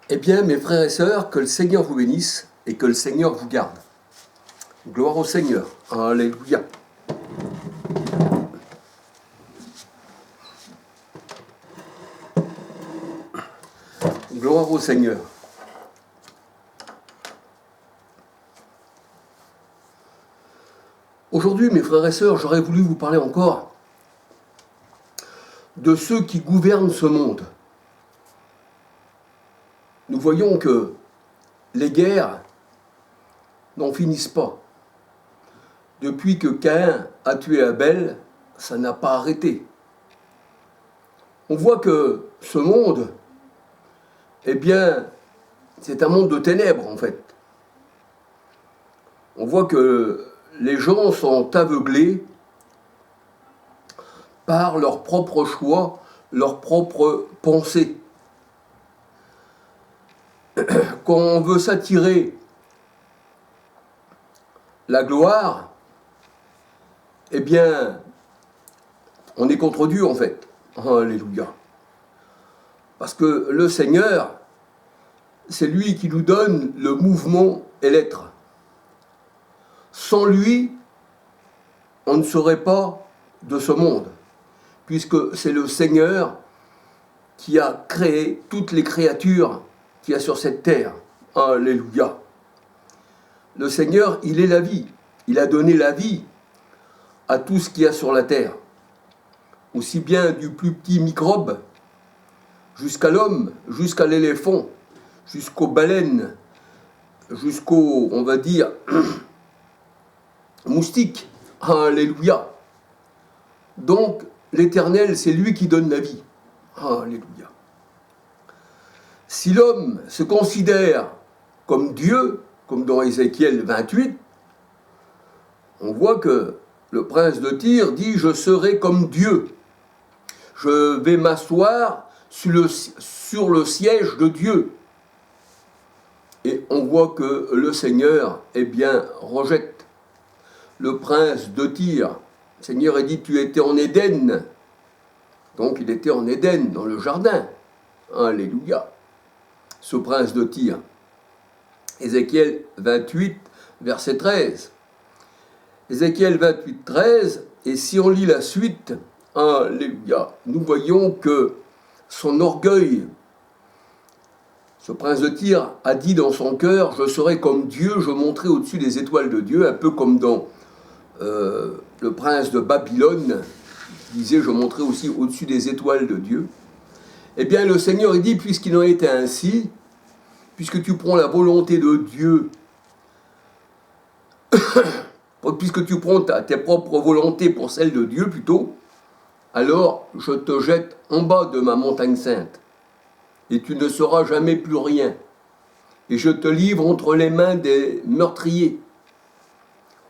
Eh bien, mes frères et sœurs, que le Seigneur vous bénisse et que le Seigneur vous garde. Gloire au Seigneur. Alléluia. Gloire au Seigneur. Aujourd'hui, mes frères et sœurs, j'aurais voulu vous parler encore de ceux qui gouvernent ce monde. Nous voyons que les guerres n'en finissent pas. Depuis que Caïn a tué Abel, ça n'a pas arrêté. On voit que ce monde, eh bien, c'est un monde de ténèbres en fait. On voit que les gens sont aveuglés par leurs propres choix, leurs propres pensées. Quand on veut s'attirer la gloire, eh bien, on est contre Dieu en fait. Alléluia. Parce que le Seigneur, c'est lui qui nous donne le mouvement et l'être. Sans lui, on ne serait pas de ce monde, puisque c'est le Seigneur qui a créé toutes les créatures qu'il y a sur cette terre. Alléluia. Le Seigneur, il est la vie. Il a donné la vie à tout ce qu'il y a sur la terre. Aussi bien du plus petit microbe, jusqu'à l'homme, jusqu'à l'éléphant, jusqu'aux baleines, jusqu'aux, on va dire, moustiques. Alléluia. Donc, l'Éternel, c'est lui qui donne la vie. Alléluia. Si l'homme se considère comme Dieu, comme dans Ézéchiel 28, on voit que le prince de Tyr dit « Je serai comme Dieu. Je vais m'asseoir sur le siège de Dieu. » Et on voit que le Seigneur, eh bien, rejette le prince de Tyr. Le Seigneur a dit « Tu étais en Éden. » Donc il était en Éden, dans le jardin. Alléluia. Ce prince de Tyr. Ézéchiel 28, verset 13. Ézéchiel 28, 13, et si on lit la suite, alléluia, nous voyons que son orgueil, ce prince de Tyr a dit dans son cœur, je serai comme Dieu, je monterai au-dessus des étoiles de Dieu, un peu comme dans le prince de Babylone, qui disait, je monterai aussi au-dessus des étoiles de Dieu. Eh bien, le Seigneur, il dit, puisqu'il en était ainsi, puisque tu prends la volonté de Dieu, puisque tu prends tes propres volontés pour celle de Dieu plutôt, alors je te jette en bas de ma montagne sainte, et tu ne seras jamais plus rien, et je te livre entre les mains des meurtriers.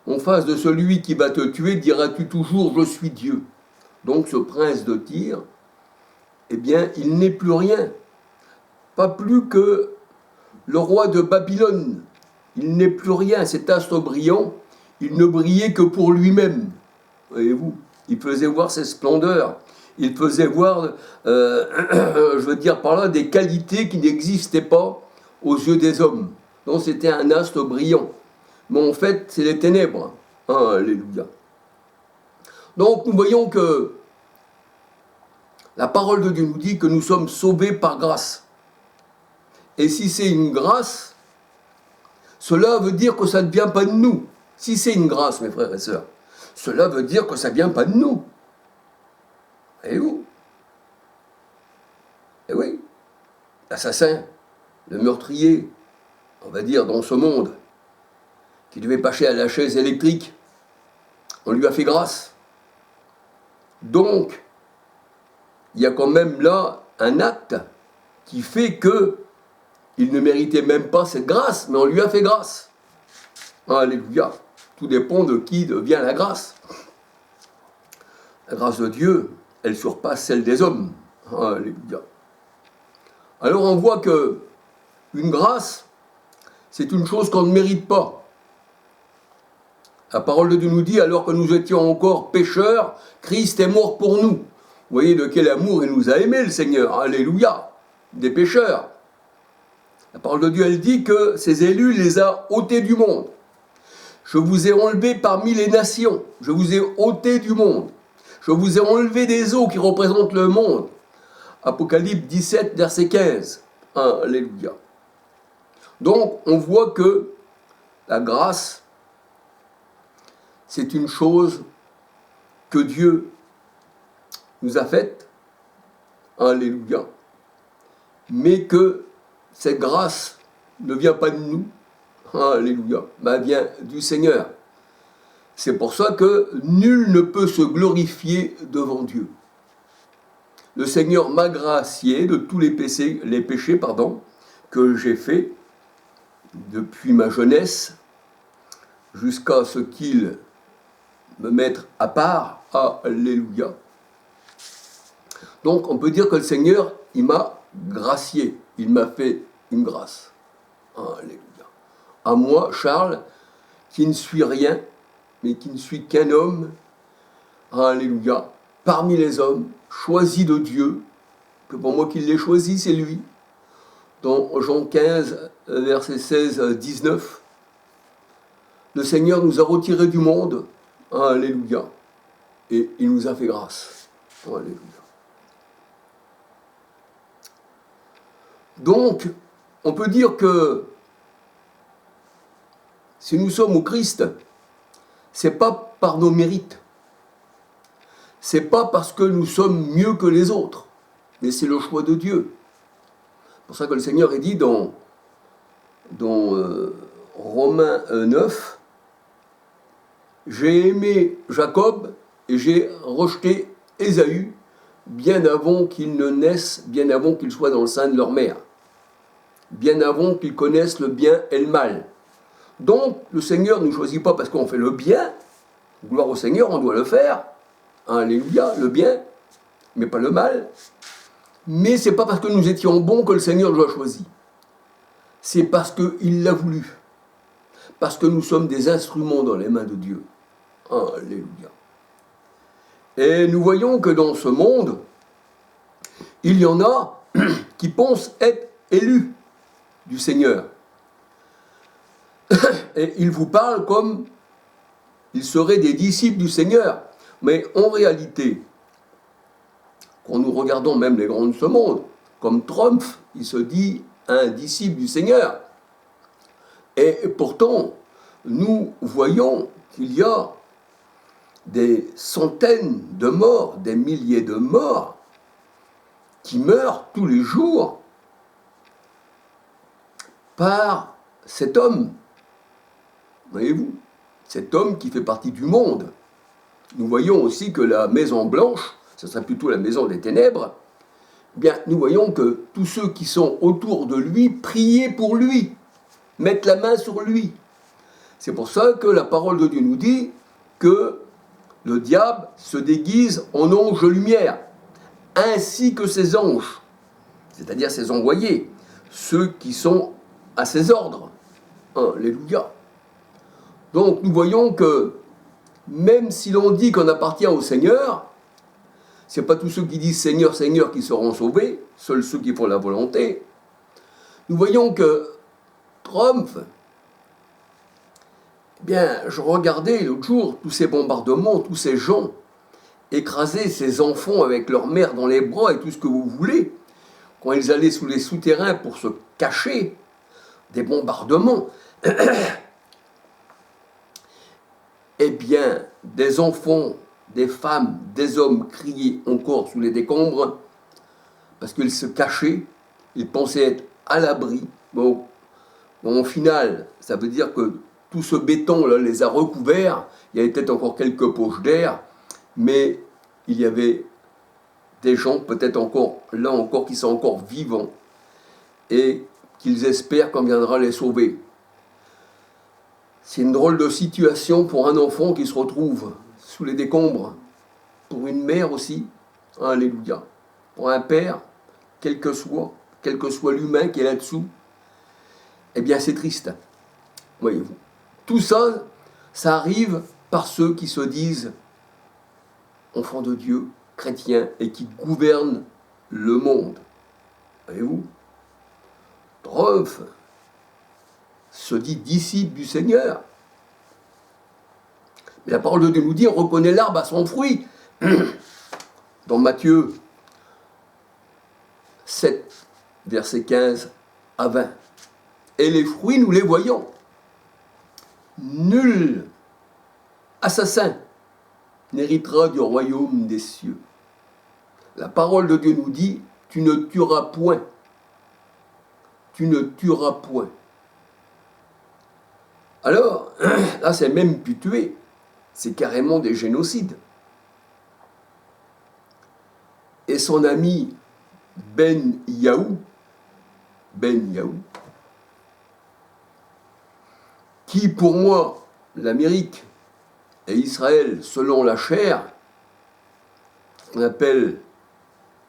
En face de celui qui va te tuer, diras-tu toujours, je suis Dieu. Donc ce prince de Tyr, eh bien, il n'est plus rien, pas plus que le roi de Babylone. Il n'est plus rien, cet astre brillant, il ne brillait que pour lui-même. Voyez-vous, il faisait voir ses splendeurs, il faisait voir, je veux dire par là, des qualités qui n'existaient pas aux yeux des hommes. Donc c'était un astre brillant. Mais en fait, c'est les ténèbres. Alléluia. Donc nous voyons que la parole de Dieu nous dit que nous sommes sauvés par grâce. Et si c'est une grâce, cela veut dire que ça ne vient pas de nous. Si c'est une grâce, mes frères et sœurs, cela veut dire que ça ne vient pas de nous. Et où? Eh oui, l'assassin, le meurtrier, on va dire dans ce monde, qui devait passer à la chaise électrique, on lui a fait grâce. Donc, il y a quand même là un acte qui fait que il ne méritait même pas cette grâce, mais on lui a fait grâce. Alléluia. Tout dépend de qui devient la grâce. La grâce de Dieu, elle surpasse celle des hommes. Alléluia. Alors on voit que une grâce, c'est une chose qu'on ne mérite pas. La parole de Dieu nous dit, alors que nous étions encore pécheurs, Christ est mort pour nous. Vous voyez de quel amour il nous a aimés, le Seigneur. Alléluia. Des pécheurs. La parole de Dieu, elle dit que ses élus les a ôtés du monde. Je vous ai enlevé parmi les nations. Je vous ai ôté du monde. Je vous ai enlevé des eaux qui représentent le monde. Apocalypse 17, verset 15. Alléluia. Donc, on voit que la grâce, c'est une chose que Dieu nous a faite. Alléluia. Mais que cette grâce ne vient pas de nous. Alléluia. Mais elle vient du Seigneur. C'est pour ça que nul ne peut se glorifier devant Dieu. Le Seigneur m'a gracié de tous les péchés que j'ai faits depuis ma jeunesse jusqu'à ce qu'il me mette à part. Alléluia. Donc on peut dire que le Seigneur, il m'a gracié, il m'a fait une grâce. Alléluia. À moi, Charles, qui ne suis rien, mais qui ne suis qu'un homme, alléluia, parmi les hommes, choisi de Dieu, que pour moi qu'il l'ait choisi, c'est lui. Dans Jean 15, versets 16 à 19, le Seigneur nous a retirés du monde, alléluia, et il nous a fait grâce. Alléluia. Donc, on peut dire que si nous sommes au Christ, c'est pas par nos mérites. C'est pas parce que nous sommes mieux que les autres, mais c'est le choix de Dieu. C'est pour ça que le Seigneur est dit dans Romains 9, j'ai aimé Jacob et j'ai rejeté Ésaü bien avant qu'il ne naisse, bien avant qu'il soit dans le sein de leur mère, bien avant qu'ils connaissent le bien et le mal. Donc, le Seigneur ne nous choisit pas parce qu'on fait le bien. Gloire au Seigneur, on doit le faire. Alléluia, le bien, mais pas le mal. Mais c'est pas parce que nous étions bons que le Seigneur nous a choisis. C'est parce qu'il l'a voulu. Parce que nous sommes des instruments dans les mains de Dieu. Alléluia. Et nous voyons que dans ce monde, il y en a qui pensent être élus du Seigneur. Et ils vous parlent comme ils seraient des disciples du Seigneur. Mais en réalité, quand nous regardons même les grands de ce monde, comme Trump, il se dit un disciple du Seigneur. Et pourtant, nous voyons qu'il y a des centaines de morts, des milliers de morts, qui meurent tous les jours par cet homme. Voyez-vous, cet homme qui fait partie du monde. Nous voyons aussi que la Maison Blanche, ce serait plutôt la maison des ténèbres, eh bien, nous voyons que tous ceux qui sont autour de lui priaient pour lui, mettent la main sur lui. C'est pour ça que la parole de Dieu nous dit que le diable se déguise en ange de lumière, ainsi que ses anges, c'est-à-dire ses envoyés, ceux qui sont à ses ordres. Alléluia. Donc nous voyons que même si l'on dit qu'on appartient au Seigneur, ce n'est pas tous ceux qui disent Seigneur, Seigneur qui seront sauvés, seuls ceux qui font la volonté. Nous voyons que Trump, eh bien, je regardais l'autre jour tous ces bombardements, tous ces gens écraser ces enfants avec leur mère dans les bras et tout ce que vous voulez, quand ils allaient sous les souterrains pour se cacher des bombardements. Eh bien, des enfants, des femmes, des hommes criaient encore sous les décombres parce qu'ils se cachaient, ils pensaient être à l'abri. Bon, au final, ça veut dire que tout ce béton là les a recouverts, il y avait peut-être encore quelques poches d'air, mais il y avait des gens peut-être encore, là encore, qui sont encore vivants et qu'ils espèrent qu'on viendra les sauver. C'est une drôle de situation pour un enfant qui se retrouve sous les décombres, pour une mère aussi, alléluia, pour un père, quel que soit l'humain qui est là-dessous, eh bien c'est triste, voyez-vous. Tout ça, ça arrive par ceux qui se disent enfants de Dieu, chrétien et qui gouverne le monde. Voyez-vous, Trump se dit disciple du Seigneur. Mais la parole de Dieu nous dit, on reconnaît l'arbre à son fruit. Dans Matthieu 7, versets 15 à 20. Et les fruits, nous les voyons. Nul assassin n'héritera du royaume des cieux. La parole de Dieu nous dit, tu ne tueras point. Tu ne tueras point. Alors, là, c'est même plus tuer. C'est carrément des génocides. Et son ami Ben Yaou, qui pour moi, l'Amérique et Israël, selon la chair, on appelle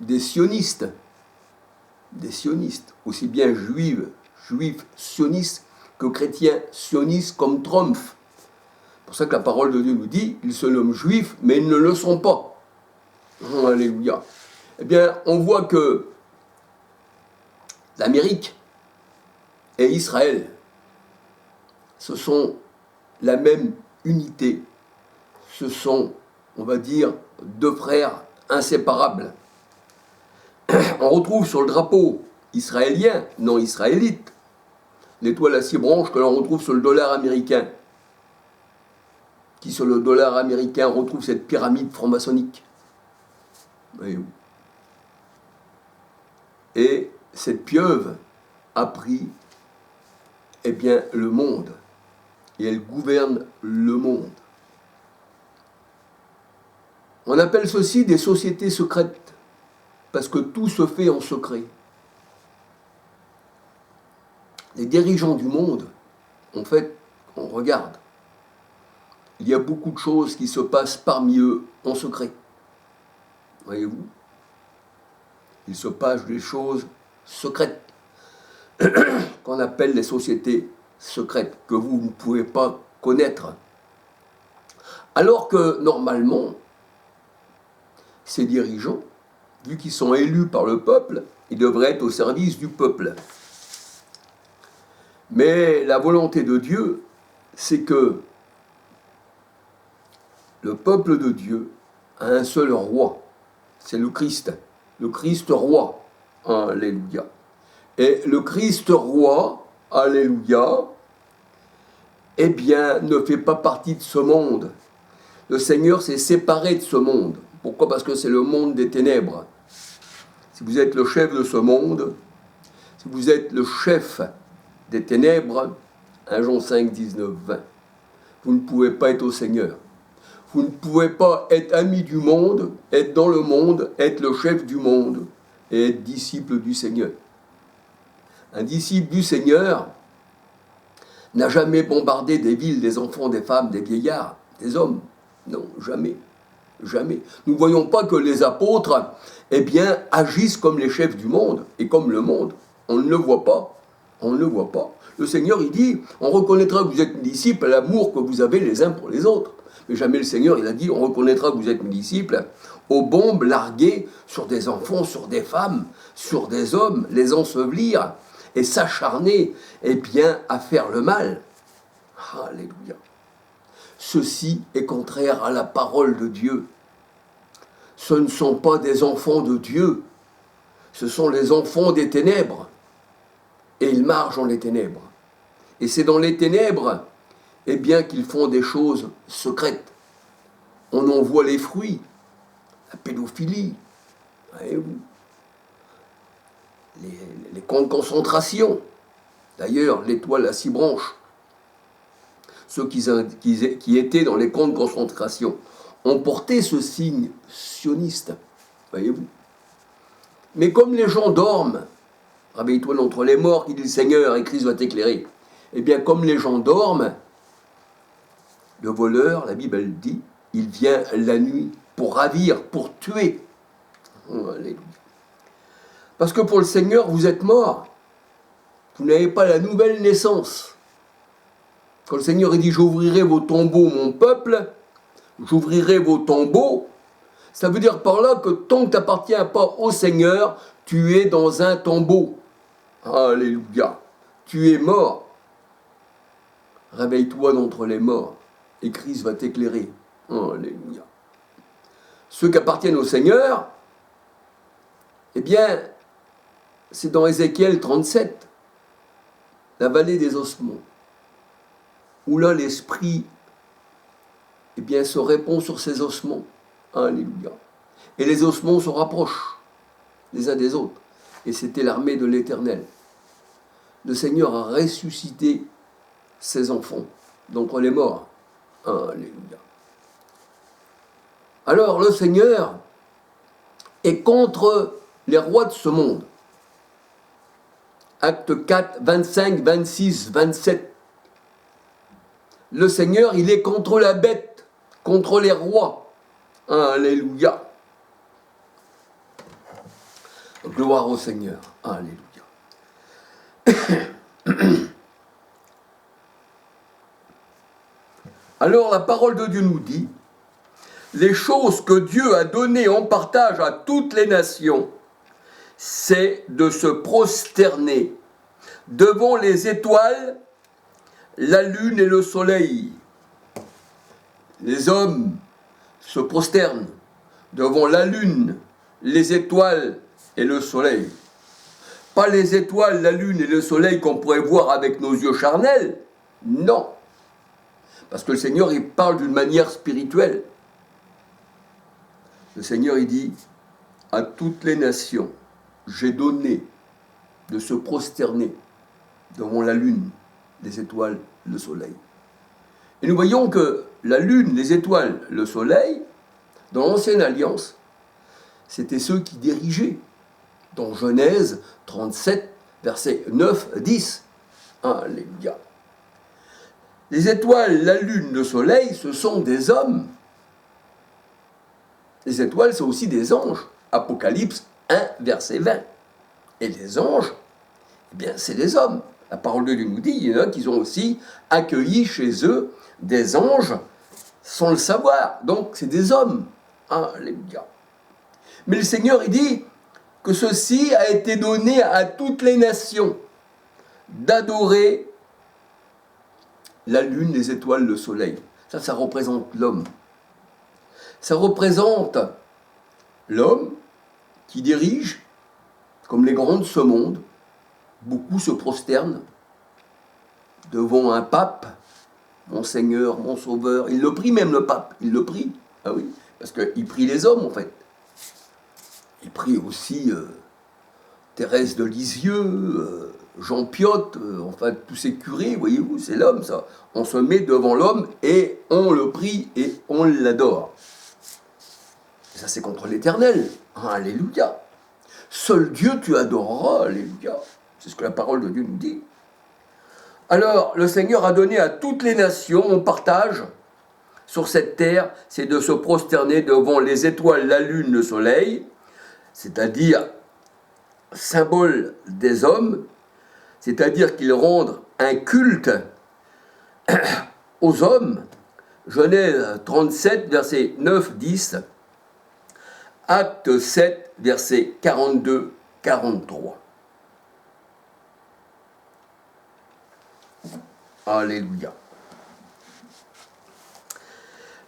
des sionistes, aussi bien juifs sionistes que chrétiens sionistes comme Trump. C'est pour ça que la parole de Dieu nous dit, ils se nomment juifs, mais ils ne le sont pas. Alléluia. Eh bien, on voit que l'Amérique et Israël, ce sont la même unité. Ce sont, on va dire, deux frères inséparables. On retrouve sur le drapeau israélien, non israélite, l'étoile à 6 branches que l'on retrouve sur le dollar américain. Qui sur le dollar américain retrouve cette pyramide franc-maçonnique. Voyez-vous. Et cette pieuvre a pris, eh bien, le monde. Et elle gouverne le monde. On appelle ceci des sociétés secrètes, parce que tout se fait en secret. Les dirigeants du monde, en fait, on regarde, il y a beaucoup de choses qui se passent parmi eux en secret. Voyez-vous, il se passe des choses secrètes, qu'on appelle les sociétés secrètes, que vous ne pouvez pas connaître. Alors que, normalement, ces dirigeants, vu qu'ils sont élus par le peuple, ils devraient être au service du peuple. Mais la volonté de Dieu, c'est que le peuple de Dieu a un seul roi, c'est le Christ roi, alléluia. Et le Christ roi, alléluia, eh bien, ne fait pas partie de ce monde. Le Seigneur s'est séparé de ce monde. Pourquoi ? Parce que c'est le monde des ténèbres. Si vous êtes le chef de ce monde, si vous êtes le chef des ténèbres, 1 Jean 5, 19, 20, vous ne pouvez pas être au Seigneur. Vous ne pouvez pas être ami du monde, être dans le monde, être le chef du monde et être disciple du Seigneur. Un disciple du Seigneur n'a jamais bombardé des villes, des enfants, des femmes, des vieillards, des hommes. Non, jamais. Jamais. Nous ne voyons pas que les apôtres, eh bien, agissent comme les chefs du monde et comme le monde. On ne le voit pas. On ne le voit pas. Le Seigneur, il dit, on reconnaîtra que vous êtes mes disciples à l'amour que vous avez les uns pour les autres. Mais jamais le Seigneur, il a dit, on reconnaîtra que vous êtes mes disciples aux bombes larguées sur des enfants, sur des femmes, sur des hommes, les ensevelir et s'acharner, eh bien, à faire le mal. Alléluia. Ceci est contraire à la parole de Dieu. Ce ne sont pas des enfants de Dieu, ce sont les enfants des ténèbres. Et ils marchent dans les ténèbres. Et c'est dans les ténèbres, eh bien, qu'ils font des choses secrètes. On en voit les fruits, la pédophilie, voyez-vous, les camps de concentration. D'ailleurs, l'étoile à 6 branches, ceux qui étaient dans les camps de concentration, ont porté ce signe sioniste, voyez-vous. Mais comme les gens dorment, réveille-toi d'entre les morts, qui dit le Seigneur, et Christ va t'éclairer. Eh bien, comme les gens dorment, le voleur, la Bible elle dit, il vient la nuit pour ravir, pour tuer. Alléluia. Parce que pour le Seigneur, vous êtes morts. Vous n'avez pas la nouvelle naissance. Quand le Seigneur dit, j'ouvrirai vos tombeaux, mon peuple, j'ouvrirai vos tombeaux, Ça veut dire par là que tant que tu n'appartiens pas au Seigneur, tu es dans un tombeau. Alléluia. Tu es mort. Réveille-toi d'entre les morts et Christ va t'éclairer. Alléluia. Ceux qui appartiennent au Seigneur, eh bien, c'est dans Ézéchiel 37, la vallée des ossements, où là l'Esprit, eh bien, se répand sur ces ossements. Alléluia. Et les ossements se rapprochent les uns des autres. Et c'était l'armée de l'Éternel. Le Seigneur a ressuscité ses enfants d'entre les morts. Alléluia. Alors le Seigneur est contre les rois de ce monde. Acte 4, 25, 26, 27. Le Seigneur, il est contre la bête, contre les rois. Alléluia. Gloire au Seigneur. Alléluia. Alors la parole de Dieu nous dit, les choses que Dieu a données en partage à toutes les nations, c'est de se prosterner devant les étoiles, la lune et le soleil. Les hommes se prosternent devant la lune, les étoiles et le soleil. Pas les étoiles, la lune et le soleil qu'on pourrait voir avec nos yeux charnels, non. Parce que le Seigneur, il parle d'une manière spirituelle. Le Seigneur, il dit, à toutes les nations, j'ai donné de se prosterner devant la lune, les étoiles, le soleil. Et nous voyons que la lune, les étoiles, le soleil, dans l'Ancienne Alliance, c'était ceux qui dirigeaient. Dans Genèse 37, versets 9, 10. Alléluia. Les étoiles, la lune, le soleil, ce sont des hommes. Les étoiles, c'est aussi des anges. Apocalypse 1, verset 20. Et les anges, eh bien, c'est des hommes. La parole de Dieu nous dit, il y en a qui ont aussi accueilli chez eux des anges sans le savoir. Donc, c'est des hommes. Alléluia. Mais le Seigneur, il dit que ceci a été donné à toutes les nations d'adorer la lune, les étoiles, le soleil. Ça représente l'homme. Ça représente l'homme qui dirige, comme les grands de ce monde. Beaucoup se prosternent devant un pape, mon Seigneur, mon Sauveur. Il le prie même, le pape, il le prie. Ah oui, parce qu'il prie les hommes, en fait. Il prie aussi Thérèse de Lisieux, Jean Piot, enfin tous ces curés, voyez-vous, c'est l'homme, ça. On se met devant l'homme et on le prie et on l'adore. Et ça, c'est contre l'Éternel. Alléluia. Seul Dieu tu adoreras, alléluia. C'est ce que la parole de Dieu nous dit. Alors, le Seigneur a donné à toutes les nations, on partage sur cette terre, c'est de se prosterner devant les étoiles, la lune, le soleil, c'est-à-dire symbole des hommes, c'est-à-dire qu'ils rendent un culte aux hommes. Genèse 37, versets 9, 10. Acte 7, versets 42, 43. Alléluia.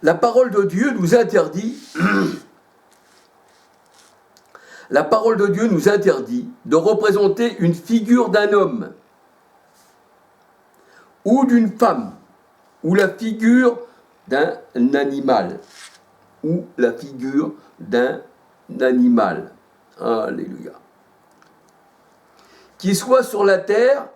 La parole de Dieu nous interdit, la parole de Dieu nous interdit de représenter une figure d'un homme ou d'une femme ou la figure d'un animal ou la figure d'un animal. Alléluia. Qui soit sur la terre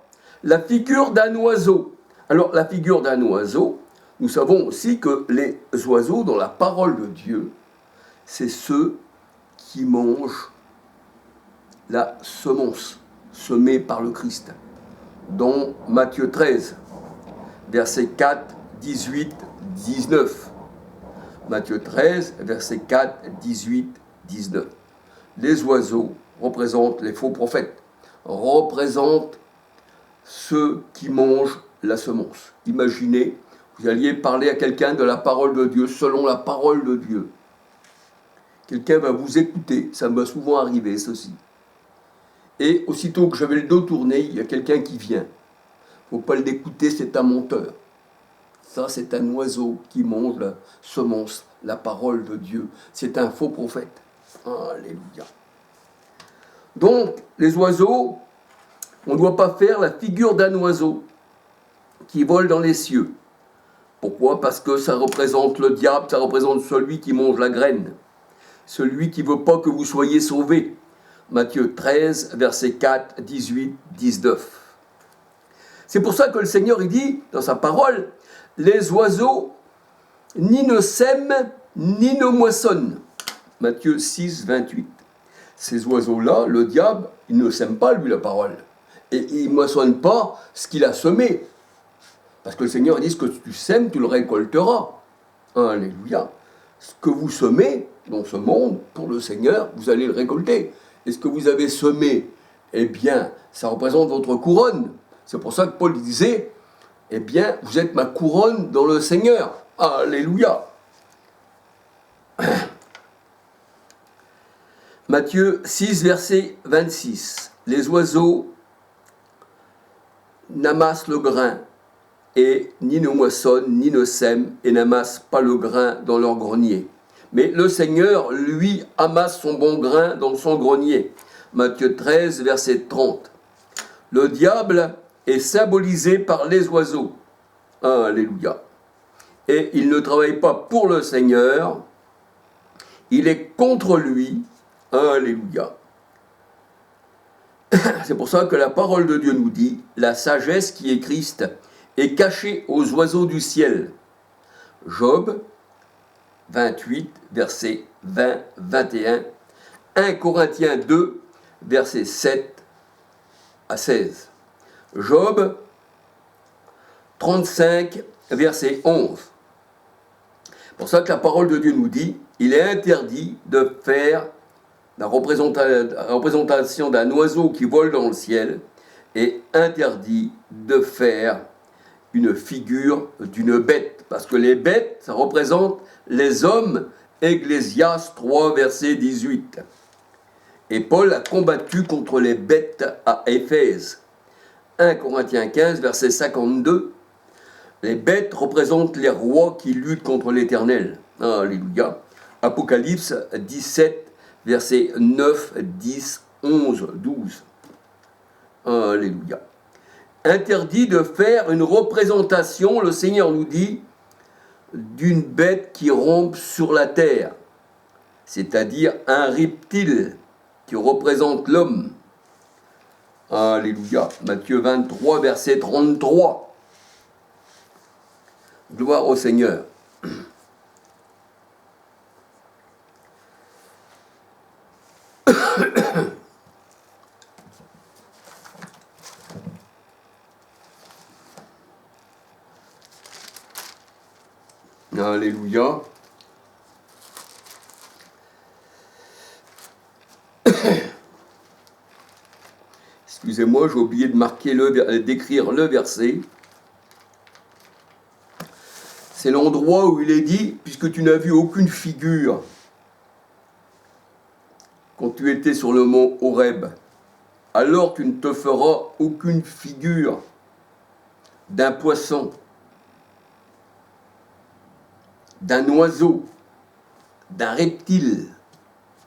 la figure d'un oiseau. Alors, la figure d'un oiseau, nous savons aussi que les oiseaux, dans la parole de Dieu, c'est ceux qui mangent la semence semée par le Christ. Dans Matthieu 13, versets 4, 18, 19. Matthieu 13, versets 4, 18, 19. Les oiseaux représentent les faux prophètes, représentent ceux qui mangent la semence. Imaginez, vous alliez parler à quelqu'un de la parole de Dieu, selon la parole de Dieu. Quelqu'un va vous écouter, ça m'a souvent arrivé ceci. Et aussitôt que j'avais le dos tourné, il y a quelqu'un qui vient. Il ne faut pas l'écouter, c'est un menteur. Ça, c'est un oiseau qui mange la semence, la parole de Dieu. C'est un faux prophète. Alléluia. Donc, les oiseaux, on ne doit pas faire la figure d'un oiseau qui vole dans les cieux. Pourquoi? Parce que ça représente le diable, ça représente celui qui mange la graine. Celui qui ne veut pas que vous soyez sauvés. Matthieu 13, versets 4, 18, 19. C'est pour ça que le Seigneur, il dit, dans sa parole, les oiseaux ni ne sèment, ni ne moissonnent. Matthieu 6, 28. Ces oiseaux-là, le diable, il ne sème pas, lui, la parole. Et il ne moissonne pas ce qu'il a semé. Parce que le Seigneur dit, ce que tu sèmes, tu le récolteras. Alléluia. Ce que vous semez dans ce monde, pour le Seigneur, vous allez le récolter. Et ce que vous avez semé, eh bien, ça représente votre couronne. C'est pour ça que Paul disait, eh bien, vous êtes ma couronne dans le Seigneur. Alléluia. Matthieu 6, verset 26. Les oiseaux n'amassent le grain, et ni ne moissonnent, ni ne sèment, et n'amassent pas le grain dans leur grenier. Mais le Seigneur, lui, amasse son bon grain dans son grenier. Matthieu 13, verset 30. Le diable est symbolisé par les oiseaux. Alléluia. Et il ne travaille pas pour le Seigneur, il est contre lui. Alléluia. C'est pour ça que la parole de Dieu nous dit, la sagesse qui est Christ est cachée aux oiseaux du ciel. Job 28, versets 20-21, 1 Corinthiens 2, versets 7 à 16. Job 35, verset 11. C'est pour ça que la parole de Dieu nous dit, il est interdit de faire la représentation d'un oiseau qui vole dans le ciel et interdit de faire une figure d'une bête. Parce que les bêtes, ça représente les hommes. Ecclésiaste 3, verset 18. Et Paul a combattu contre les bêtes à Éphèse. 1 Corinthiens 15, verset 52. Les bêtes représentent les rois qui luttent contre l'Éternel. Alléluia. Apocalypse 17, versets 9, 10, 11, 12. Alléluia. Interdit de faire une représentation, le Seigneur nous dit, d'une bête qui rampe sur la terre, c'est-à-dire un reptile qui représente l'homme. Alléluia. Matthieu 23, verset 33. Gloire au Seigneur. Alléluia. Excusez-moi, j'ai oublié de marquer d'écrire le verset. C'est l'endroit où il est dit, puisque tu n'as vu aucune figure quand tu étais sur le mont Horeb, alors tu ne te feras aucune figure d'un poisson, d'un oiseau, d'un reptile,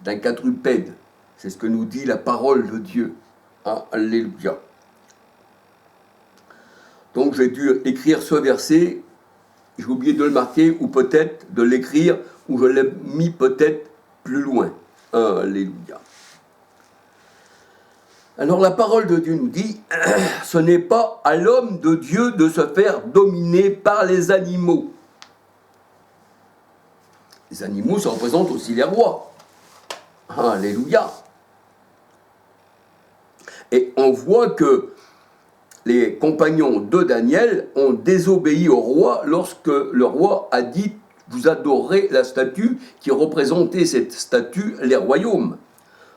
d'un quadrupède. C'est ce que nous dit la parole de Dieu. Alléluia. Donc j'ai dû écrire ce verset, j'ai oublié de le marquer, ou peut-être de l'écrire, ou je l'ai mis peut-être plus loin. Alléluia. Alors la parole de Dieu nous dit, ce n'est pas à l'homme de Dieu de se faire dominer par les animaux. Les animaux, ça représente aussi les rois. Alléluia. Et on voit que les compagnons de Daniel ont désobéi au roi lorsque le roi a dit « Vous adorez la statue qui représentait cette statue, les royaumes. »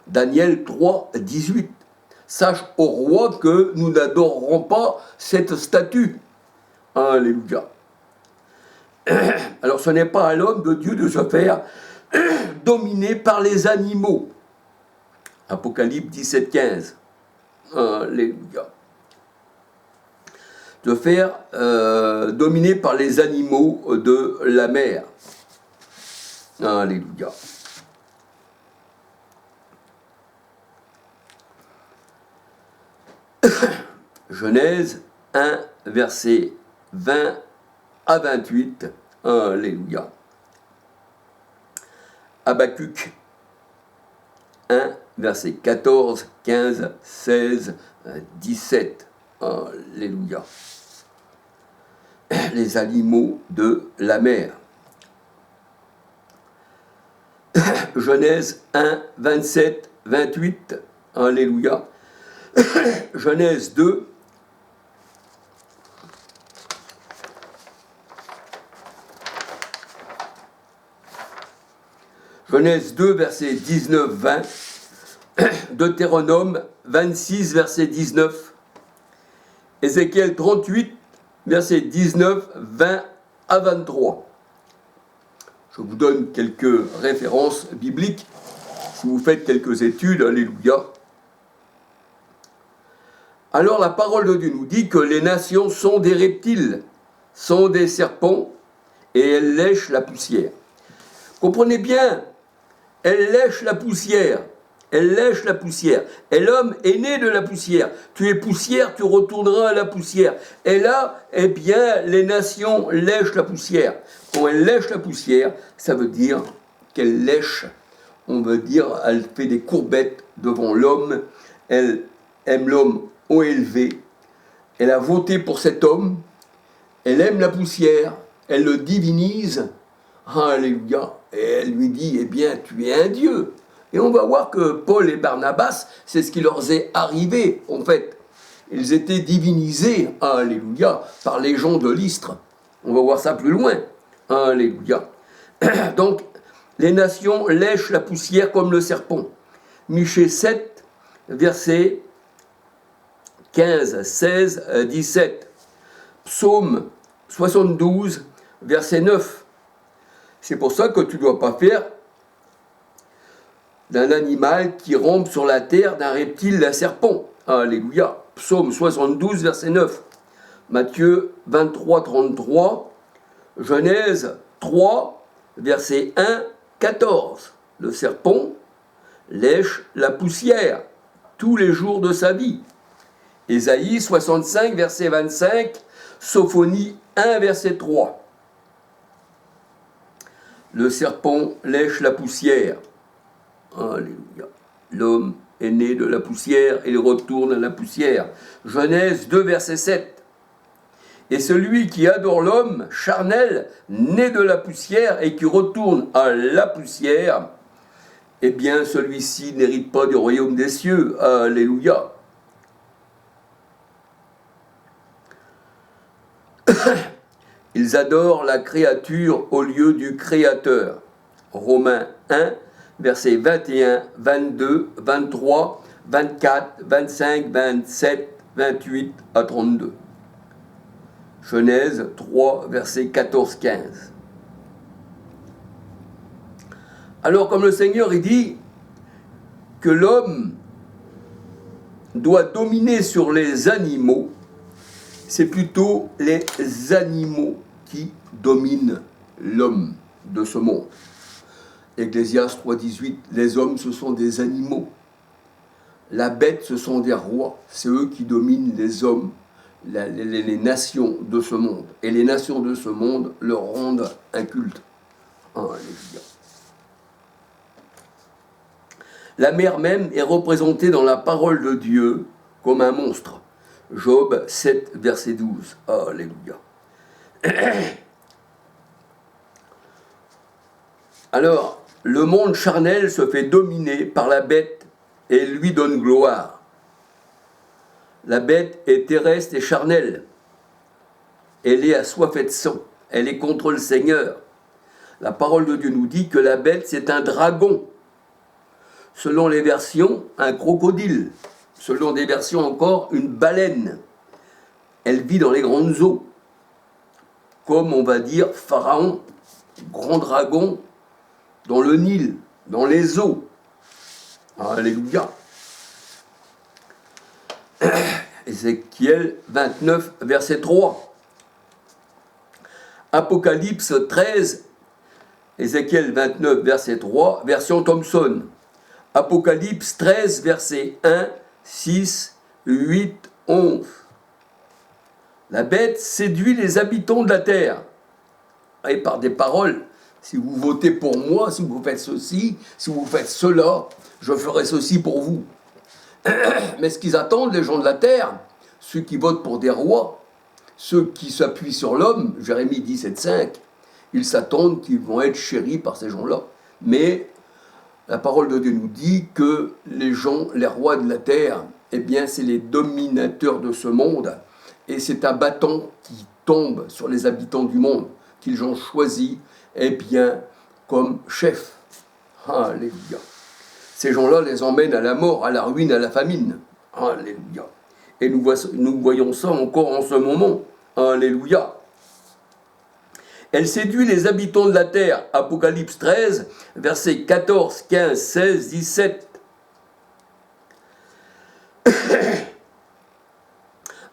Daniel 3, 18. « Sache au roi que nous n'adorerons pas cette statue. » Alléluia. Alors ce n'est pas à l'homme de Dieu de se faire dominé par les animaux. Apocalypse 17, 15. Alléluia. De faire dominer par les animaux de la mer. Alléluia. Genèse 1, verset 20 à 28. Alléluia. Habakkuk 1, verset 14, 15, 16, 17. Alléluia. Les animaux de la mer. Genèse 1, 27, 28. Alléluia. Genèse 2. Genèse 2, verset 19-20, Deutéronome 26, verset 19, Ézéchiel 38, verset 19, 20 à 23. Je vous donne quelques références bibliques, si vous faites quelques études, alléluia. Alors la parole de Dieu nous dit que les nations sont des reptiles, sont des serpents, et elles lèchent la poussière. Comprenez bien, elle lèche la poussière. Elle lèche la poussière. Et l'homme est né de la poussière. Tu es poussière, tu retourneras à la poussière. Et là, eh bien, les nations lèchent la poussière. Quand elle lèche la poussière, ça veut dire qu'elle lèche. On veut dire, elle fait des courbettes devant l'homme. Elle aime l'homme haut élevé. Elle a voté pour cet homme. Elle aime la poussière. Elle le divinise. Alléluia. Et elle lui dit, eh bien, tu es un Dieu. Et on va voir que Paul et Barnabas, c'est ce qui leur est arrivé, en fait. Ils étaient divinisés, alléluia, par les gens de Lystre. On va voir ça plus loin. Alléluia. Donc, les nations lèchent la poussière comme le serpent. Michée 7, versets 15, 16, 17. Psaume 72, verset 9. C'est pour ça que tu ne dois pas faire d'un animal qui rampe sur la terre, d'un reptile, d'un serpent. Alléluia. Psaume 72, verset 9. Matthieu 23, 33. Genèse 3, verset 1, 14. Le serpent lèche la poussière tous les jours de sa vie. Ésaïe 65, verset 25. Sophonie 1, verset 3. Le serpent lèche la poussière. Alléluia. L'homme est né de la poussière et il retourne à la poussière. Genèse 2, verset 7. Et celui qui adore l'homme charnel, né de la poussière et qui retourne à la poussière, eh bien celui-ci n'hérite pas du royaume des cieux. Alléluia. Ils adorent la créature au lieu du Créateur. Romains 1, versets 21, 22, 23, 24, 25, 27, 28 à 32. Genèse 3, versets 14, 15. Alors, comme le Seigneur, il dit que l'homme doit dominer sur les animaux, c'est plutôt les animaux qui dominent l'homme de ce monde. Ecclésiaste 3,18, les hommes, ce sont des animaux. La bête, ce sont des rois. C'est eux qui dominent les hommes, les nations de ce monde. Et les nations de ce monde leur rendent un culte. Alléluia. La mer même est représentée dans la parole de Dieu comme un monstre. Job 7, verset 12. Alléluia. Alors, le monde charnel se fait dominer par la bête et lui donne gloire. La bête est terrestre et charnelle. Elle est assoiffée de sang. Elle est contre le Seigneur. La parole de Dieu nous dit que la bête, c'est un dragon. Selon les versions, un crocodile. Selon des versions encore, une baleine. Elle vit dans les grandes eaux. Comme on va dire Pharaon, grand dragon dans le Nil, dans les eaux. Alléluia. Ézéchiel 29, verset 3. Apocalypse 13, Ézéchiel 29, verset 3, version Thomson. Apocalypse 13, verset 1, 6, 8, 11. La bête séduit les habitants de la terre. Et par des paroles, si vous votez pour moi, si vous faites ceci, si vous faites cela, je ferai ceci pour vous. Mais ce qu'ils attendent, les gens de la terre, ceux qui votent pour des rois, ceux qui s'appuient sur l'homme, Jérémie 17,5, ils s'attendent qu'ils vont être chéris par ces gens-là. Mais la parole de Dieu nous dit que les gens, les rois de la terre, eh bien, c'est les dominateurs de ce monde. Et c'est un bâton qui tombe sur les habitants du monde, qu'ils ont choisi, eh bien, comme chef. Alléluia. Ces gens-là les emmènent à la mort, à la ruine, à la famine. Alléluia. Et nous voyons ça encore en ce moment. Alléluia. Elle séduit les habitants de la terre. Apocalypse 13, versets 14, 15, 16, 17.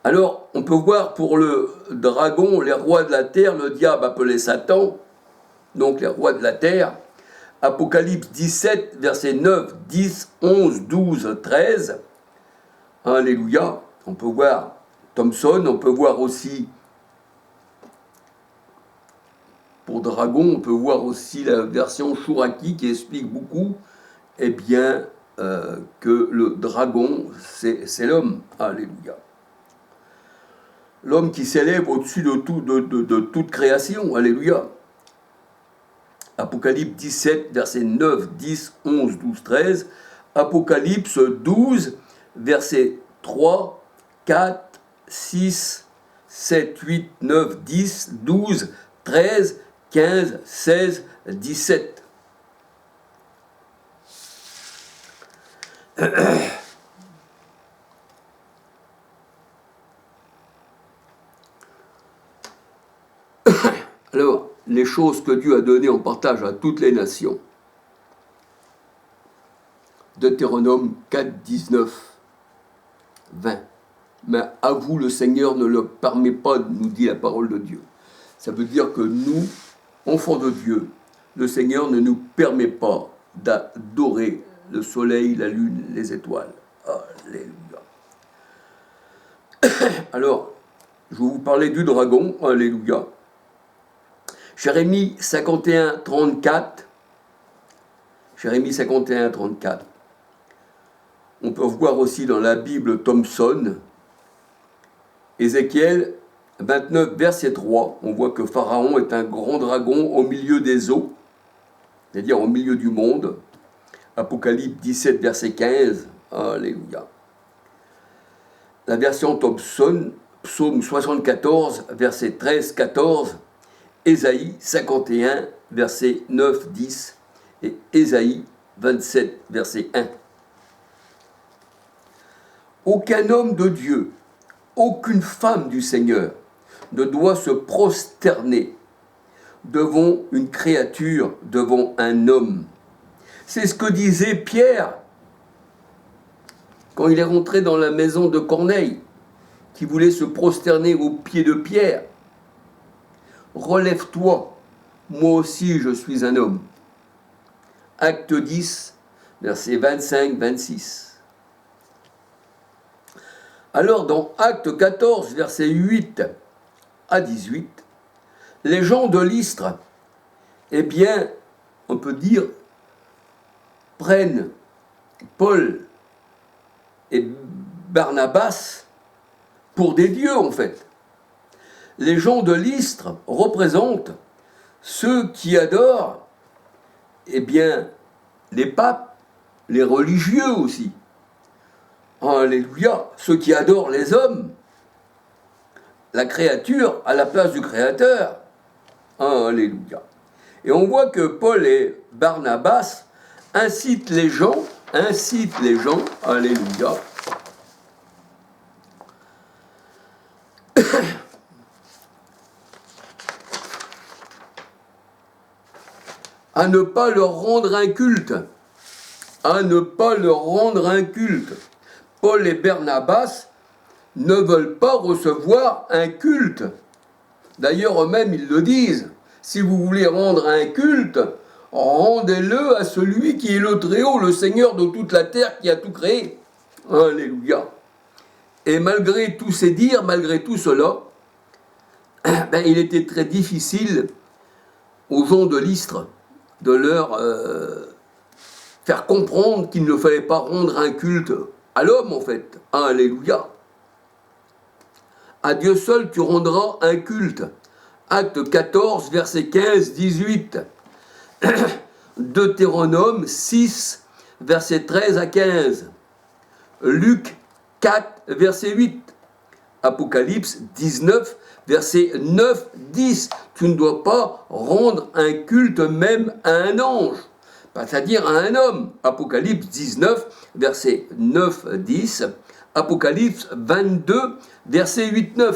Alors, on peut voir pour le dragon, les rois de la terre, le diable appelé Satan, donc les rois de la terre. Apocalypse 17, versets 9, 10, 11, 12, 13. Alléluia. On peut voir Thomson, on peut voir aussi, pour dragon, on peut voir aussi la version Chouraki qui explique beaucoup, eh bien, que le dragon, c'est l'homme. Alléluia. L'homme qui s'élève au-dessus de toute création. Alléluia. Apocalypse 17, versets 9, 10, 11, 12, 13. Apocalypse 12, versets 3, 4, 6, 7, 8, 9, 10, 12, 13, 15, 16, 17. Alors, les choses que Dieu a données en partage à toutes les nations. Deutéronome 4, 19, 20. Mais à vous, le Seigneur ne le permet pas, nous dit la parole de Dieu. Ça veut dire que nous, enfants de Dieu, le Seigneur ne nous permet pas d'adorer le soleil, la lune, les étoiles. Alléluia. Alors, je vais vous parler du dragon. Alléluia. Jérémie 51, 34. Jérémie 51, 34. On peut voir aussi dans la Bible Thomson, Ézéchiel 29, verset 3. On voit que Pharaon est un grand dragon au milieu des eaux, c'est-à-dire au milieu du monde. Apocalypse 17, verset 15. Alléluia. La version Thomson, psaume 74, verset 13, 14. Ésaïe 51, verset 9, 10. Et Ésaïe 27, verset 1. Aucun homme de Dieu, aucune femme du Seigneur ne doit se prosterner devant une créature, devant un homme. C'est ce que disait Pierre quand il est rentré dans la maison de Corneille, qui voulait se prosterner aux pieds de Pierre. Relève-toi, moi aussi je suis un homme. Acte 10, versets 25-26. Alors dans Acte 14, versets 8 à 18, les gens de Lystre, eh bien, on peut dire, prennent Paul et Barnabas pour des dieux en fait. Les gens de Lystre représentent ceux qui adorent, eh bien, les papes, les religieux aussi. Alléluia, ceux qui adorent les hommes, la créature à la place du Créateur. Alléluia. Et on voit que Paul et Barnabas incitent les gens, alléluia, à ne pas leur rendre un culte. À ne pas leur rendre un culte. Paul et Barnabas ne veulent pas recevoir un culte. D'ailleurs, eux-mêmes, ils le disent. Si vous voulez rendre un culte, rendez-le à celui qui est le Très-Haut, le Seigneur de toute la terre qui a tout créé. Alléluia. Et malgré tous ces dires, malgré tout cela, il était très difficile aux gens de Lystre de leur faire comprendre qu'il ne fallait pas rendre un culte à l'homme, en fait. Alléluia. À Dieu seul tu rendras un culte. Acte 14, verset 15-18. Deutéronome 6, verset 13 à 15. Luc 4, verset 8. Apocalypse 19, verset 9-10. Tu ne dois pas rendre un culte même à un ange, c'est-à-dire à un homme. Apocalypse 19, verset 9-10. Apocalypse 22, verset 8-9.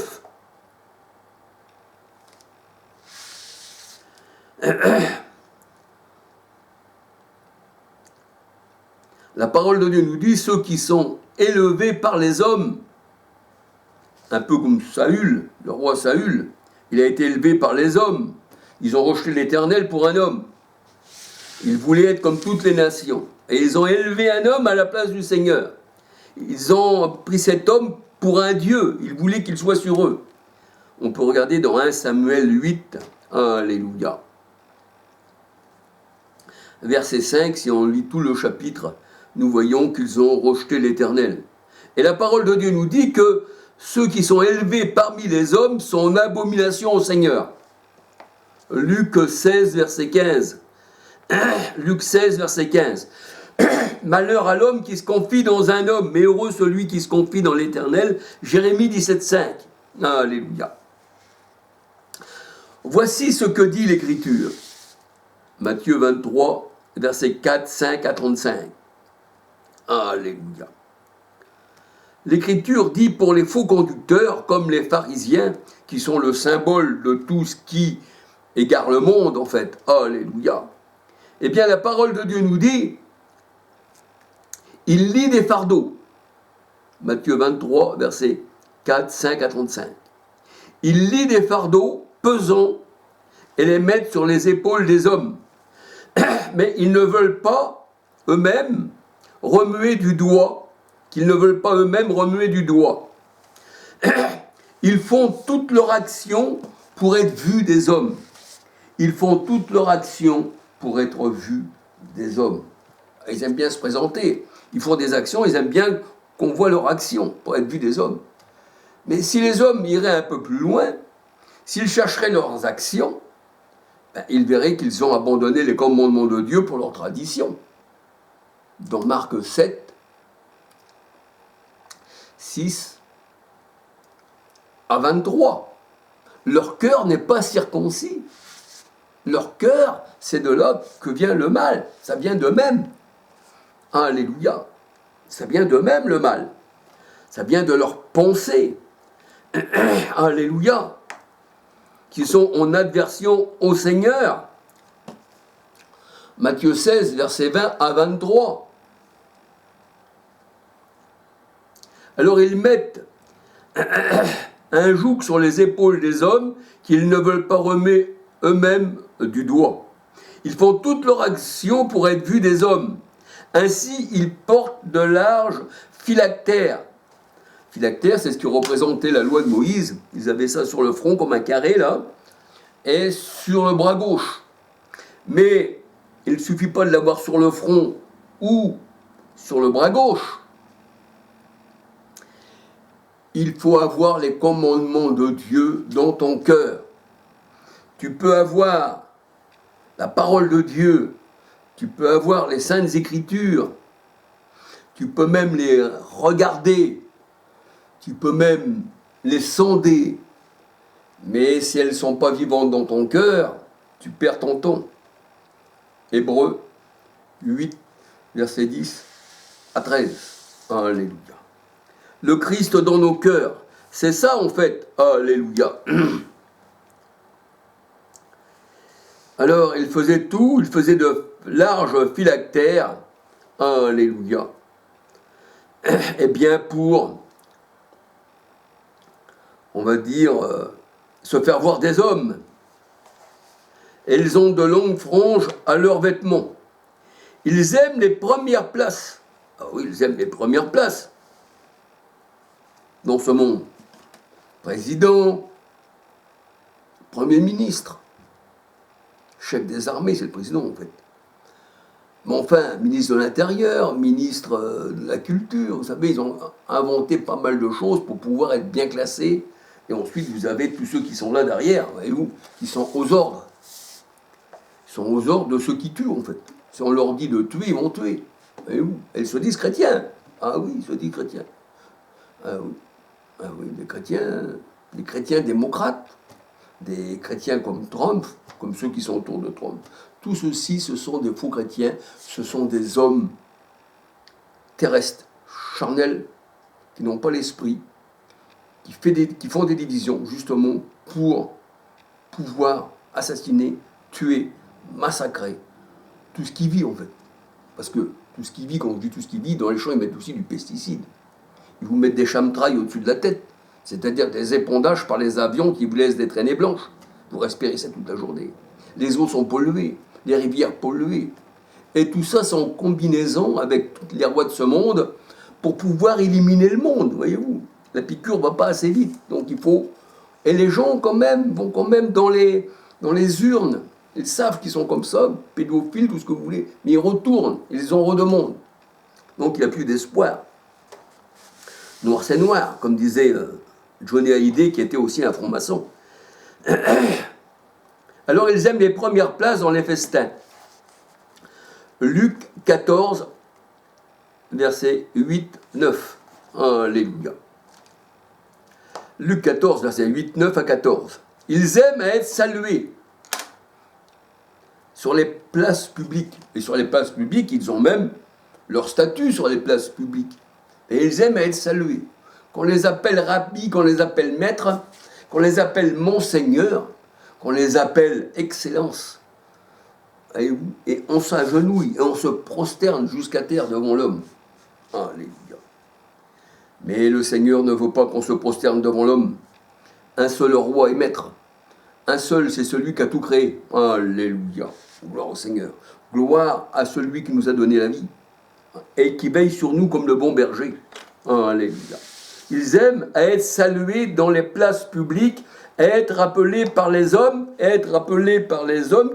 La parole de Dieu nous dit, ceux qui sont élevés par les hommes, un peu comme Saül, le roi Saül, il a été élevé par les hommes. Ils ont rejeté l'Éternel pour un homme. Ils voulaient être comme toutes les nations. Et ils ont élevé un homme à la place du Seigneur. Ils ont pris cet homme pour un Dieu. Ils voulaient qu'il soit sur eux. On peut regarder dans 1 Samuel 8. Alléluia. Verset 5, si on lit tout le chapitre, nous voyons qu'ils ont rejeté l'Éternel. Et la parole de Dieu nous dit que ceux qui sont élevés parmi les hommes sont en abomination au Seigneur. Luc 16, verset 15. Luc 16, verset 15. Malheur à l'homme qui se confie dans un homme, mais heureux celui qui se confie dans l'Éternel. Jérémie 17, 5. Alléluia. Voici ce que dit l'Écriture. Matthieu 23, versets 4, 5 à 35. Alléluia. L'Écriture dit pour les faux conducteurs, comme les pharisiens, qui sont le symbole de tout ce qui égare le monde, en fait. Alléluia. Eh bien, la parole de Dieu nous dit, il lit des fardeaux. Matthieu 23, versets 4, 5 à 35. Il lit des fardeaux pesants et les met sur les épaules des hommes. Mais ils ne veulent pas eux-mêmes remuer du doigt, qu'ils ne veulent pas eux-mêmes remuer du doigt. Ils font toute leur action pour être vus des hommes. Ils font toute leur action pour être vus des hommes. Ils aiment bien se présenter. Ils font des actions, ils aiment bien qu'on voit leur action pour être vus des hommes. Mais si les hommes iraient un peu plus loin, s'ils chercheraient leurs actions, ils verraient qu'ils ont abandonné les commandements de Dieu pour leur tradition. Dans Marc 7, 6 à 23. Leur cœur n'est pas circoncis. Leur cœur, c'est de là que vient le mal. Ça vient d'eux-mêmes. Alléluia. Ça vient d'eux-mêmes le mal. Ça vient de leurs pensées. Alléluia. Qui sont en adversion au Seigneur. Matthieu 16, versets 20 à 23. Alors ils mettent un joug sur les épaules des hommes qu'ils ne veulent pas remettre eux-mêmes du doigt. Ils font toute leur action pour être vus des hommes. Ainsi, ils portent de larges phylactères. Phylactères, c'est ce qui représentait la loi de Moïse. Ils avaient ça sur le front comme un carré, là, et sur le bras gauche. Mais il ne suffit pas de l'avoir sur le front ou sur le bras gauche. Il faut avoir les commandements de Dieu dans ton cœur. Tu peux avoir la parole de Dieu, tu peux avoir les saintes écritures, tu peux même les regarder, tu peux même les sonder, mais si elles ne sont pas vivantes dans ton cœur, tu perds ton ton. Hébreux 8, versets 10 à 13. Alléluia. Le Christ dans nos cœurs, c'est ça en fait. Alléluia. Alors, il faisait tout, il faisait de larges phylactères, alléluia, eh bien pour, on va dire, se faire voir des hommes. Et ils ont de longues franges à leurs vêtements. Ils aiment les premières places. Ah oui, ils aiment les premières places dans ce monde. Président, Premier ministre, chef des armées, c'est le président en fait. Mais enfin, ministre de l'Intérieur, ministre de la Culture, vous savez, ils ont inventé pas mal de choses pour pouvoir être bien classés. Et ensuite, vous avez tous ceux qui sont là derrière, voyez-vous, qui sont aux ordres. Ils sont aux ordres de ceux qui tuent, en fait. Si on leur dit de tuer, ils vont tuer. Voyez-vous, et ils se disent chrétiens. Ah oui, ils se disent chrétiens. Ah oui, des chrétiens démocrates, des chrétiens comme Trump, comme ceux qui sont autour de Trump. Tous ceux-ci, ce sont des faux chrétiens, ce sont des hommes terrestres, charnels, qui n'ont pas l'esprit, qui font des divisions, justement, pour pouvoir assassiner, tuer, massacrer tout ce qui vit, en fait. Parce que tout ce qui vit, quand on dit tout ce qui vit, dans les champs, ils mettent aussi du pesticide. Ils vous mettent des chemtrails au-dessus de la tête, c'est-à-dire des épondages par les avions qui vous laissent des traînées blanches. Vous respirez ça toute la journée. Les eaux sont polluées, les rivières polluées. Et tout ça, c'est en combinaison avec toutes les rois de ce monde pour pouvoir éliminer le monde, voyez-vous. La piqûre ne va pas assez vite, donc il faut... Et les gens, quand même, vont quand même dans les urnes. Ils savent qu'ils sont comme ça, pédophiles, tout ce que vous voulez, mais ils retournent, ils en redemandent. Donc il n'y a plus d'espoir. Noir c'est noir, comme disait Johnny Hallyday, qui était aussi un franc-maçon. Alors ils aiment les premières places dans les festins. Luc 14, versets 8-9. Alléluia. Luc 14, versets 8-9 à 14. Ils aiment à être salués sur les places publiques. Et sur les places publiques, ils ont même leur statut sur les places publiques. Et ils aiment à être salués. Qu'on les appelle rabbi, qu'on les appelle maître, qu'on les appelle monseigneur, qu'on les appelle excellence. Et on s'agenouille et on se prosterne jusqu'à terre devant l'homme. Alléluia. Mais le Seigneur ne veut pas qu'on se prosterne devant l'homme. Un seul roi et maître. Un seul, c'est celui qui a tout créé. Alléluia. Gloire au Seigneur. Gloire à celui qui nous a donné la vie et qui veille sur nous comme le bon berger. Alléluia. Ils aiment à être salués dans les places publiques, à être appelés par les hommes,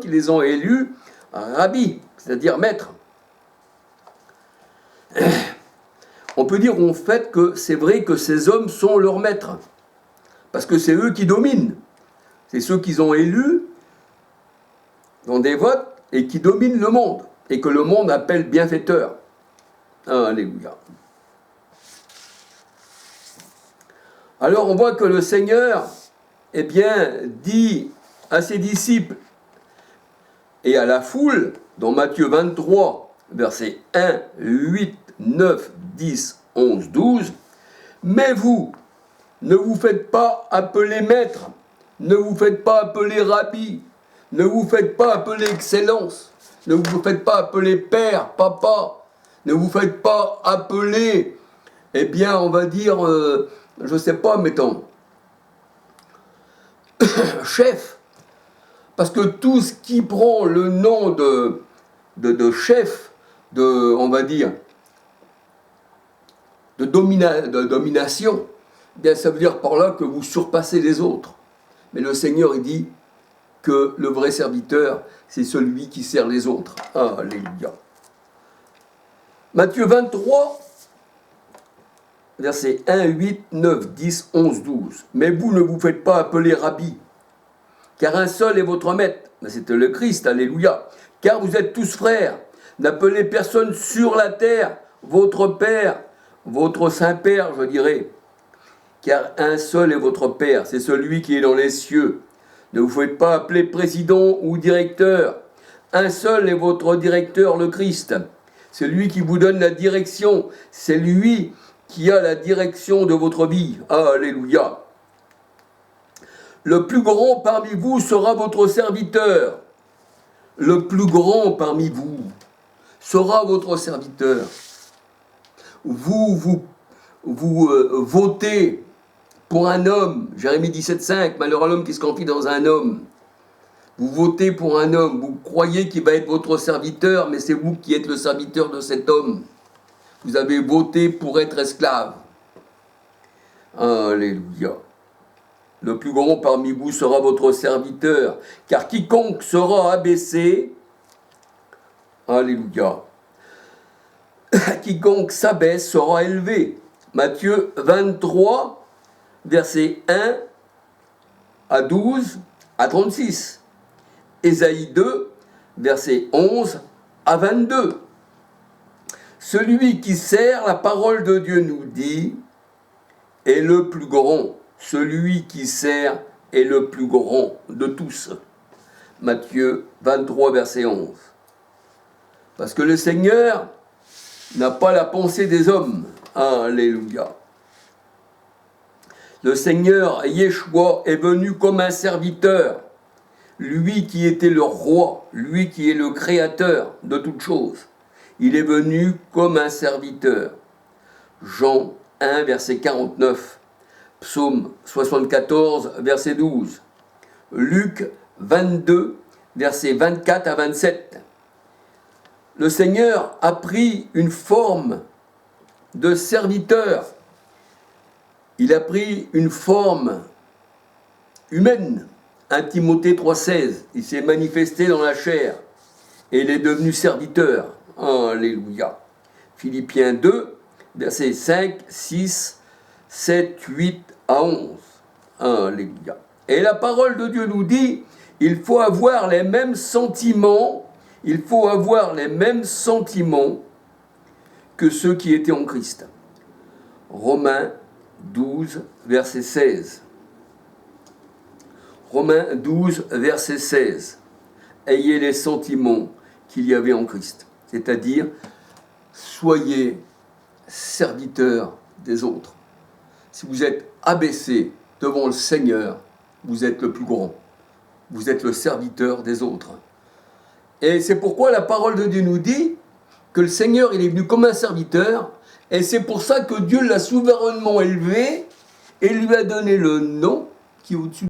qui les ont élus, rabbi, c'est-à-dire maître. On peut dire en fait que c'est vrai que ces hommes sont leurs maîtres, parce que c'est eux qui dominent. C'est ceux qu'ils ont élus dans des votes et qui dominent le monde, et que le monde appelle bienfaiteurs. Alléluia. Alors on voit que le Seigneur, eh bien, dit à ses disciples et à la foule, dans Matthieu 23, versets 1, 8, 9, 10, 11, 12, « Mais vous, ne vous faites pas appeler maître, ne vous faites pas appeler rabbi, ne vous faites pas appeler excellence, ne vous faites pas appeler père, papa, ne vous faites pas appeler, eh bien, on va dire, je ne sais pas, mettons, chef. Parce que tout ce qui prend le nom de chef, on va dire, de domination, eh bien, ça veut dire par là que vous surpassez les autres. Mais le Seigneur, il dit que le vrai serviteur, c'est celui qui sert les autres. Alléluia. Matthieu 23, versets 1, 8, 9, 10, 11, 12. « Mais vous ne vous faites pas appeler rabbi, car un seul est votre maître. » C'était le Christ, alléluia. « Car vous êtes tous frères. N'appelez personne sur la terre votre Père, votre Saint-Père, je dirais. Car un seul est votre Père, c'est celui qui est dans les cieux. Ne vous faites pas appeler président ou directeur. Un seul est votre directeur, le Christ. C'est lui qui vous donne la direction. C'est lui qui a la direction de votre vie. Alléluia. Le plus grand parmi vous sera votre serviteur. le plus grand parmi vous sera votre serviteur. Vous votez pour un homme, Jérémie 17,5, malheur à l'homme qui se confie dans un homme. Vous votez pour un homme, vous croyez qu'il va être votre serviteur, mais c'est vous qui êtes le serviteur de cet homme. Vous avez voté pour être esclave. Alléluia. Le plus grand parmi vous sera votre serviteur, car quiconque sera abaissé, alléluia, quiconque s'abaisse sera élevé. Matthieu 23, versets 1 à 12 à 36. Ésaïe 2, versets 11 à 22. Celui qui sert la parole de Dieu nous dit, est le plus grand. Celui qui sert est le plus grand de tous. Matthieu 23, verset 11. Parce que le Seigneur n'a pas la pensée des hommes. Alléluia. Le Seigneur Yeshua est venu comme un serviteur. Lui qui était le roi, lui qui est le créateur de toutes choses. Il est venu comme un serviteur. Jean 1, verset 49. Psaume 74, verset 12. Luc 22, versets 24 à 27. Le Seigneur a pris une forme de serviteur. Il a pris une forme humaine. 1 Timothée 3,16. Il s'est manifesté dans la chair et il est devenu serviteur. Alléluia. Philippiens 2, versets 5, 6, 7, 8 à 11. Alléluia. Et la parole de Dieu nous dit, il faut avoir les mêmes sentiments, que ceux qui étaient en Christ. Romains 12, verset 16. Romains 12, verset 16. Ayez les sentiments qu'il y avait en Christ. C'est-à-dire, soyez serviteurs des autres. Si vous êtes abaissé devant le Seigneur, vous êtes le plus grand. Vous êtes le serviteur des autres. Et c'est pourquoi la parole de Dieu nous dit que le Seigneur, il est venu comme un serviteur, et c'est pour ça que Dieu l'a souverainement élevé et lui a donné le nom qui est au-dessus